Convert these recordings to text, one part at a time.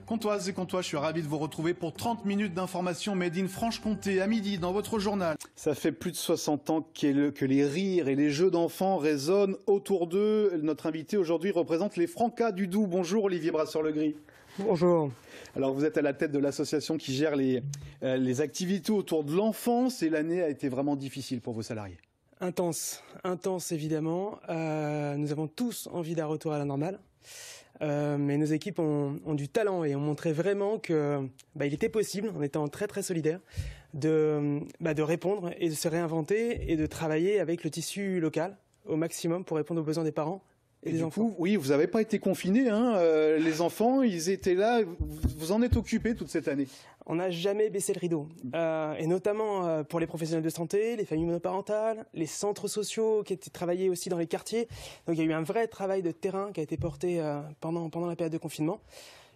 Comtoises et Comtois, je suis ravi de vous retrouver pour 30 minutes d'information made in Franche-Comté à midi dans votre journal. Ça fait plus de 60 ans que les rires et les jeux d'enfants résonnent autour d'eux. Notre invité aujourd'hui représente les Francas du Doubs. Bonjour Olivier Brasseur-Legris. Bonjour. Alors vous êtes à la tête de l'association qui gère les activités autour de l'enfance et l'année a été vraiment difficile pour vos salariés. Intense évidemment. Nous avons tous envie d'un retour à la normale. Mais nos équipes ont du talent et ont montré vraiment que il était possible, en étant très très solidaires, de répondre et de se réinventer et de travailler avec le tissu local au maximum pour répondre aux besoins des parents et des enfants. Coup, oui, vous n'avez pas été confinés, hein, les enfants, ils étaient là, vous en êtes occupés toute cette année. On n'a jamais baissé le rideau, et notamment pour les professionnels de santé, les familles monoparentales, les centres sociaux qui étaient travaillés aussi dans les quartiers. Donc il y a eu un vrai travail de terrain qui a été porté pendant la période de confinement.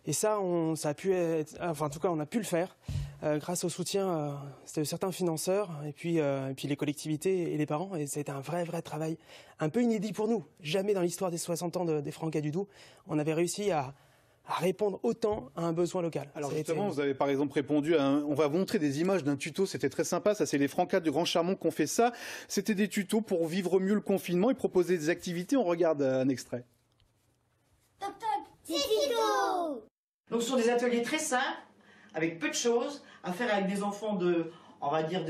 Et ça, ça a pu être, enfin en tout cas on a pu le faire grâce au soutien de certains financeurs et puis les collectivités et les parents. Et ça a été un vrai travail un peu inédit pour nous. Jamais dans l'histoire des 60 ans des Francas du Doubs, on avait réussi à répondre autant à un besoin local. Alors justement, vous avez par exemple répondu on va montrer des images d'un tuto, c'était très sympa, ça c'est les Francas du Grand Charmont qui ont fait ça. C'était des tutos pour vivre mieux le confinement et proposer des activités. On regarde un extrait. Toc toc, c'est Tito. Donc ce sont des ateliers très simples, avec peu de choses, à faire avec des enfants de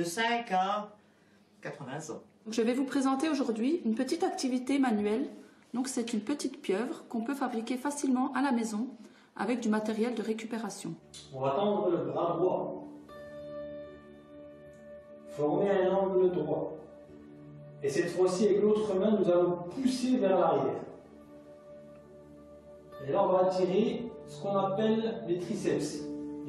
5 à 80 ans. Je vais vous présenter aujourd'hui une petite activité manuelle. Donc c'est une petite pieuvre qu'on peut fabriquer facilement à la maison avec du matériel de récupération. On va tendre le bras droit. Former un angle droit. Et cette fois-ci, avec l'autre main, nous allons pousser vers l'arrière. Et là, on va attirer ce qu'on appelle les triceps.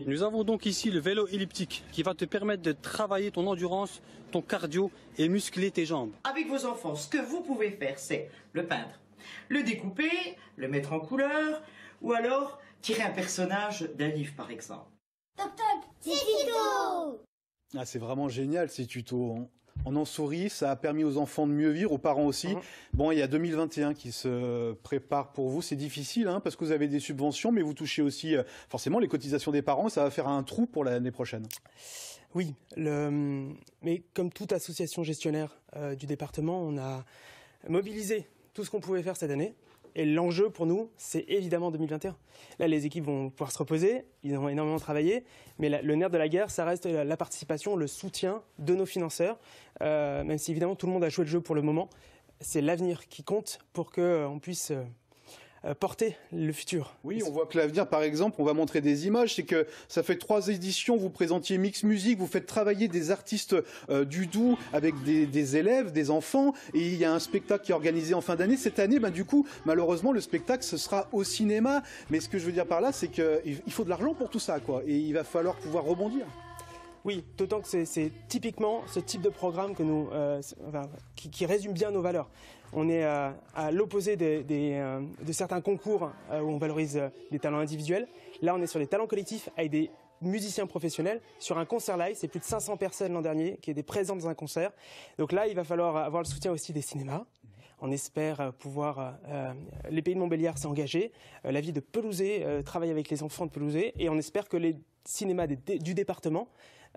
Nous avons donc ici le vélo elliptique qui va te permettre de travailler ton endurance, ton cardio et muscler tes jambes. Avec vos enfants, ce que vous pouvez faire, c'est le peindre, le découper, le mettre en couleur, ou alors tirer un personnage d'un livre par exemple. Toc toc, c'est Tito. Ah, c'est vraiment génial ces tutos. On en sourit, ça a permis aux enfants de mieux vivre, aux parents aussi. Bon, il y a 2021 qui se prépare pour vous. C'est difficile hein, parce que vous avez des subventions, mais vous touchez aussi forcément les cotisations des parents. Ça va faire un trou pour l'année prochaine. Oui, mais comme toute association gestionnaire du département, on a mobilisé tout ce qu'on pouvait faire cette année. Et l'enjeu pour nous, c'est évidemment 2021. Là, les équipes vont pouvoir se reposer, ils ont énormément travaillé, mais le nerf de la guerre, ça reste la participation, le soutien de nos financeurs, même si évidemment tout le monde a joué le jeu pour le moment. C'est l'avenir qui compte pour qu'on puisse porter le futur. Oui, on voit que l'avenir, par exemple, on va montrer des images, c'est que ça fait 3 éditions, vous présentiez Mix Music, vous faites travailler des artistes du Doubs avec des élèves, des enfants, et il y a un spectacle qui est organisé en fin d'année. Cette année, du coup, malheureusement, le spectacle, ce sera au cinéma, mais ce que je veux dire par là, c'est qu'il faut de l'argent pour tout ça, quoi, et il va falloir pouvoir rebondir. Oui, d'autant que c'est typiquement ce type de programme que nous, qui résume bien nos valeurs. On est à l'opposé de certains concours où on valorise des talents individuels. Là, on est sur des talents collectifs avec des musiciens professionnels. Sur un concert live, c'est plus de 500 personnes l'an dernier qui étaient présentes dans un concert. Donc là, il va falloir avoir le soutien aussi des cinémas. On espère pouvoir... les Pays de Montbéliard s'est engagé, la ville de Pelouzet travaille avec les enfants de Pelouzet, et on espère que les cinémas du département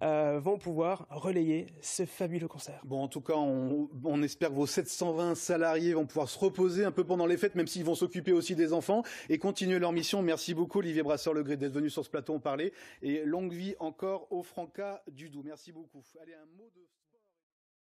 vont pouvoir relayer ce fabuleux concert. Bon, en tout cas, on espère que vos 720 salariés vont pouvoir se reposer un peu pendant les fêtes, même s'ils vont s'occuper aussi des enfants et continuer leur mission. Merci beaucoup, Olivier Brasseur-Legris, d'être venu sur ce plateau en parler. Et longue vie encore aux Francas du Doubs. Merci beaucoup. Allez, un mot de...